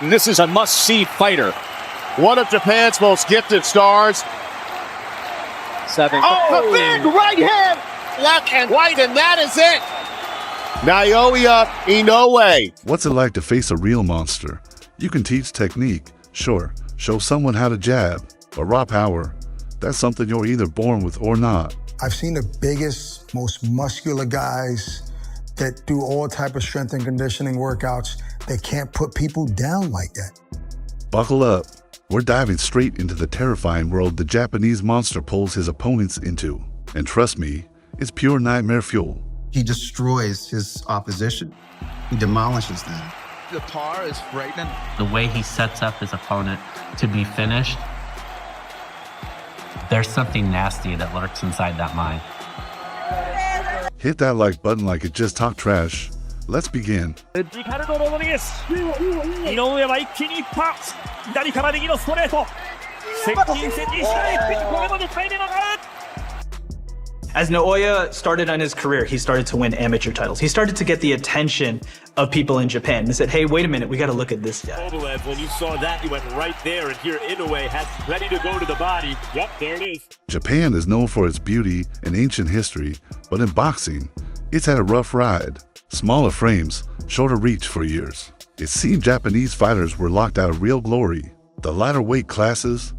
This is a must-see fighter. One of Japan's most gifted stars. Seven. Oh, the big right hand! Black and white, and that is it! Naoya Inoue. What's it like to face a real monster? You can teach technique, sure, show someone how to jab, but raw power, that's something you're either born with or not. I've seen the biggest, most muscular guys that do all type of strength and conditioning workouts that can't put people down like that. Buckle up. We're diving straight into the terrifying world the Japanese monster pulls his opponents into. And trust me, it's pure nightmare fuel. He destroys his opposition. He demolishes them. The power is frightening. The way he sets up his opponent to be finished, there's something nasty that lurks inside that mind. Hit that like button like it just talked trash. Let's begin. リカルド・ロドリゲス。井上は一気にいった。左から右のストレート。接近戦にしてこれまで耐えれなかった。 As Naoya started on his career, he started to win amateur titles. He started to get the attention of people in Japan. They said, hey, wait a minute, we got to look at this guy. When you saw that, you went right there, and here Inoue has ready to go to the body. Yep, there it is. Japan is known for its beauty and ancient history, but in boxing, it's had a rough ride. Smaller frames, shorter reach for years. It seemed Japanese fighters were locked out of real glory. The lighter weight classes,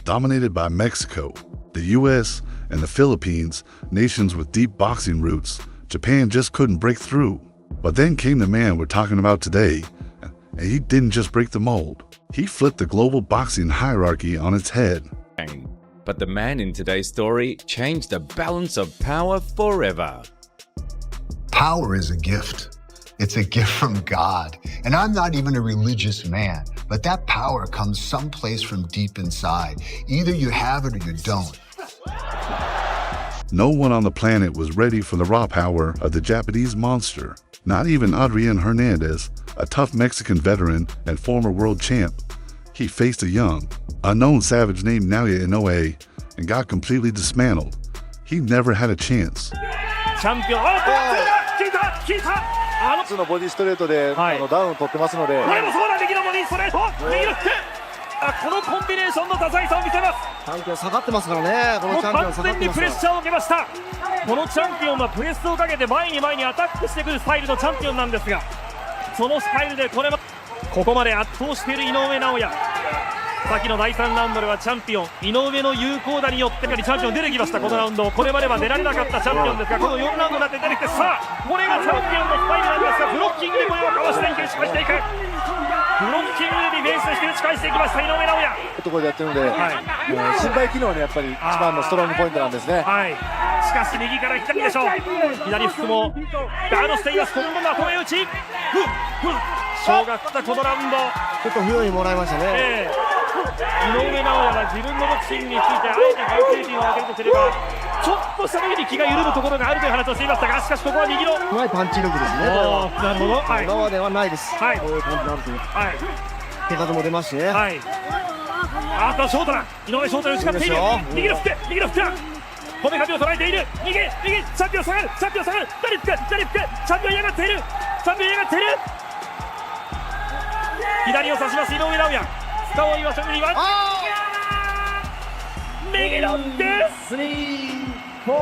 dominated by Mexico, the US, and the Philippines, nations with deep boxing roots, Japan just couldn't break through. But then came the man we're talking about today, and he didn't just break the mold. He flipped the global boxing hierarchy on its head. But the man in today's story changed the balance of power forever. Power is a gift. It's a gift from God. And I'm not even a religious man, but that power comes someplace from deep inside. Either you have it or you don't. No one on the planet was ready for the raw power of the Japanese monster. Not even Adrian Hernandez, a tough Mexican veteran and former world champ. He faced a young, unknown savage named Naoya Inoue and got completely dismantled. He never had a chance. 普通のボディストレートで、ダウンを取ってますので。これもそうだ、右のボディストレート。右のこのコンビネーションの多彩さを見せます。チャンピオン下がってますからね。このチャンピオン下がってます。完全にプレッシャーを受けました。このチャンピオンはプレスをかけて前にアタックしてくるスタイルのチャンピオンなんですが、そのスタイルでここまで圧倒している井上尚弥。先の第3ラウンドではチャンピオン井上の有効打によってチャンピオン出てきました。このラウンドこれまでは出られなかったチャンピオンですが、この4ラウンドになって出てきて、さあこれがチャンピオンのスタイルなんですが、ブロッキングでこれをかわしていく、打ち返していく。ブロッキングでディフェンスして打ち返していきました井上尚弥。ところでやってるので、心肺機能ね、やっぱり一番のストロングポイントなんですね。しかし右から左でしょう。左フックもガードしています。ここもまとめ打ち。小学ったこのラウンド。ちょっと不用意もらいましたね。井上尚弥が自分のボクシングについてあえて改正点を上げるとすれば、ちょっとした時に気が緩むところがあるという話をしていましたが、しかしここは右のうまいパンチ力ですね。なるほど。今まではないです。こういう感じなんていう。手数も出ますしね。あとショートだ。井上ショートに打ち勝っている。右のフック、右のフック。こめかみを捉えている。右、チャンピオン下がる、チャンピオン下がる。左フック、チャンピオン嫌がっている。チャンピオン嫌がっている。左を差します井上尚弥。深追いは直には右の3、4。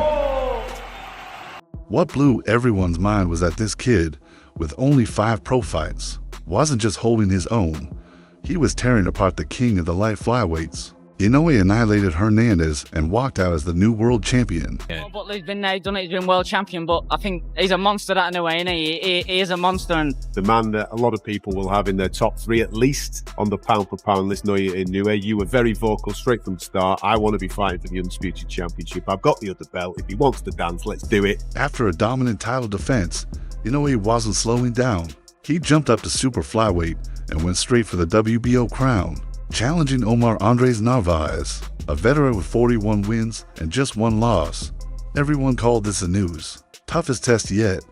What blew everyone's mind was that this kid, with only 5 pro fights, wasn't just holding his own. He was tearing apart the king of the light flyweights. Inoue annihilated Hernandez and walked out as the new world champion. But he's been there, done it, he's been world champion, but I think he's a monster that Inoue, isn't he? He is a monster. And the man that a lot of people will have in their top 3 at least on the pound for pound list, Naoya Inoue. You were very vocal straight from the start. I want to be fighting for the Undisputed Championship. I've got the other belt. If he wants to dance, let's do it. After a dominant title defense, Inoue wasn't slowing down. He jumped up to super flyweight and went straight for the WBO crown, challenging Omar Andres Narvaez, a veteran with 41 wins and just 1 loss. Everyone called this the news. Toughest test yet.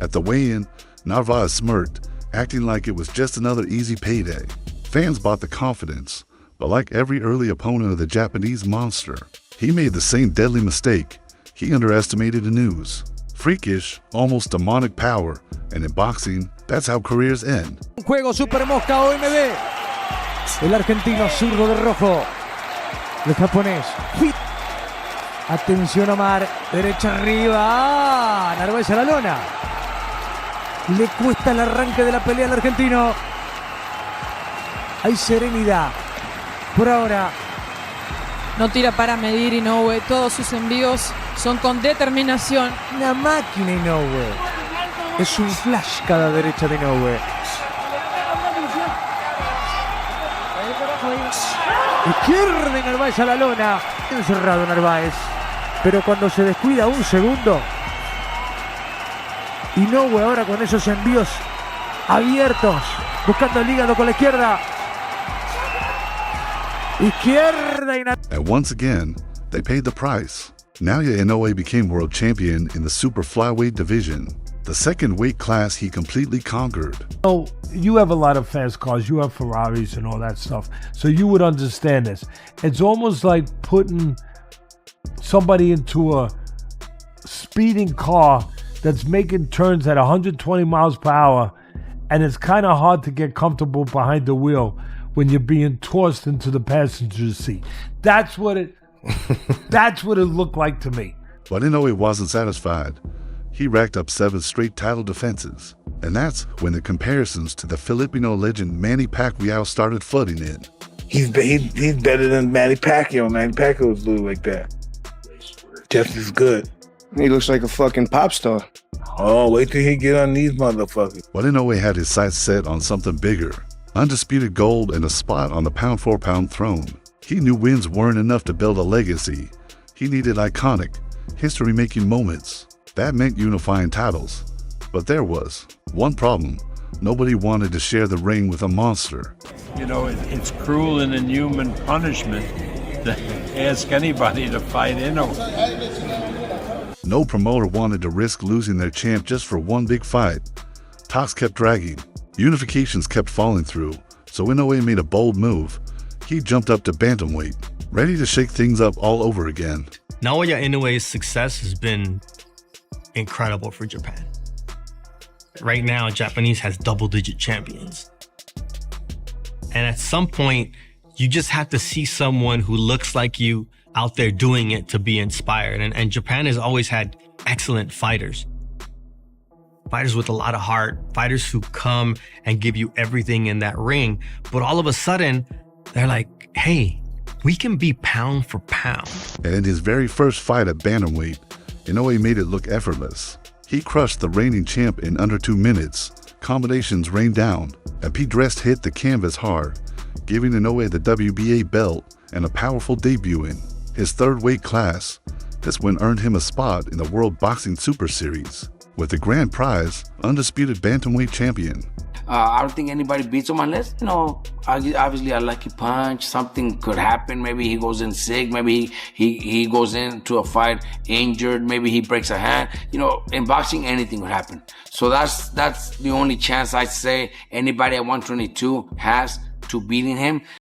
At the weigh-in, Narvaez smirked, acting like it was just another easy payday. Fans bought the confidence, but like every early opponent of the Japanese monster, he made the same deadly mistake. He underestimated the news. Freakish, almost demonic power, and in boxing, that's how careers end. Juego Super Mosca OMD. El argentino zurdo de rojo. El japonés. Fit. Atención Omar. Derecha arriba. Narváez a la lona. Le cuesta el arranque de la pelea al argentino. Hay serenidad. Por ahora. No tira para medir Inoue. Todos sus envíos son con determinación. Una máquina Inoue. Es un flash cada derecha de Inoue. Izquierda y Narváez a la lona. Encerrado Narváez. Pero cuando se descuida un segundo, Inoue ahora con esos envíos abiertos, buscando el hígado con la izquierda. Izquierda y And once again, they paid the price. Naoya Inoue became world champion in the super flyweight division, the second weight class he completely conquered. So you have a lot of fast cars, you have Ferraris and all that stuff, so you would understand this. It's almost like putting somebody into a speeding car that's making turns at 120 miles per hour, and it's kind of hard to get comfortable behind the wheel when you're being tossed into the passenger seat. That's what it looked like to me. But Inoue wasn't satisfied. He racked up 7 straight title defenses, and that's when the comparisons to the Filipino legend Manny Pacquiao started flooding in. He's better than Manny Pacquiao. Manny Pacquiao's look like that. Just as good. He looks like a fucking pop star. Oh, wait till he get on these motherfuckers. But Inoue had his sights set on something bigger. Undisputed gold and a spot on the pound-for-pound throne. He knew wins weren't enough to build a legacy. He needed iconic, history-making moments. That meant unifying titles. But there was one problem. Nobody wanted to share the ring with a monster. You know, it's cruel and inhuman punishment to ask anybody to fight Inoue. No promoter wanted to risk losing their champ just for one big fight. Talks kept dragging. Unifications kept falling through, so Inoue made a bold move. He jumped up to bantamweight, ready to shake things up all over again. Naoya Inoue's success has been incredible for Japan. Right now, Japanese has double-digit champions. And at some point, you just have to see someone who looks like you out there doing it to be inspired. And Japan has always had excellent fighters. Fighters with a lot of heart, fighters who come and give you everything in that ring. But all of a sudden, they're like, hey, we can be pound for pound. And in his very first fight at bantamweight, Inoue made it look effortless. He crushed the reigning champ in under 2 minutes. Combinations rained down, and Pete Drest hit the canvas hard, giving Inoue the WBA belt and a powerful debut in his third weight class. This win earned him a spot in the World Boxing Super Series, with the grand prize, undisputed bantamweight champion. I don't think anybody beats him unless, obviously a lucky punch, something could happen. Maybe he goes in sick, maybe he goes into a fight injured, maybe he breaks a hand. In boxing, anything could happen. So that's the only chance I'd say anybody at 122 has to beating him.